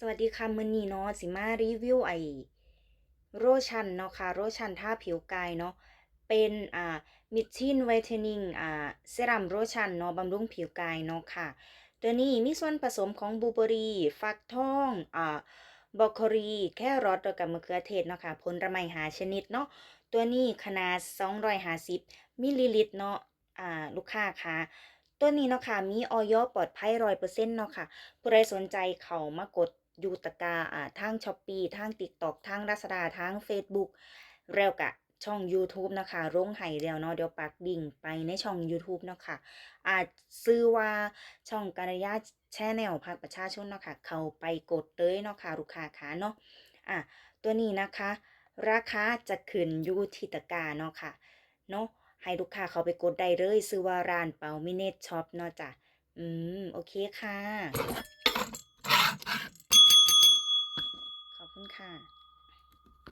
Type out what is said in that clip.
สวัสดีค่ะมื้อนี้เนาะสิมารีวิวโลชั่นเนาะค่ะโลชั่นทาผิวกายเนาะเป็นMichelin Whiteningเซรั่มโลชั่นเนาะบำรุงผิวกายเนาะค่ะตัวนี้มีส่วนผสมของบลูเบอร์รี่ฟักทองบรอกโคลีแครอทแล้วก็มะเขือเทศเนาะค่ะผลไม้5ชนิดเนาะตัวนี้ขนาด250มิลลิลิตรเนาะลูกค้าค่ะตัวนี้เนาะค่ะมีอยปลอดภัย100%เนาะค่ะ ผู้ใดสนใจเขามากดอยู่ตะกร้าทาง Shopee ทาง TikTok ทาง Lazada ทาง Facebook แล้วก็ช่องยูทูบนะคะลงให้แล้วเนาะเดี๋ยวปักลิงก์ไปในช่องยูทูบเนาะค่ะชื่อว่าช่องกัลยาแชนแนลภาคประชาชนเนาะค่ะเข้าไปกดเลยเนาะค่ะลูกค้าขาเนาะอ่ะตัวนี้นะคะราคาจะขึ้นอยู่ที่ตะกร้าเนาะค่ะเนาะให้ลูกค้าเขาไปกดได้เลยชื่อว่าร้านเปามิเนตช็อปเนาะจ้ะโอเคค่ะ ขอบคุณค่ะ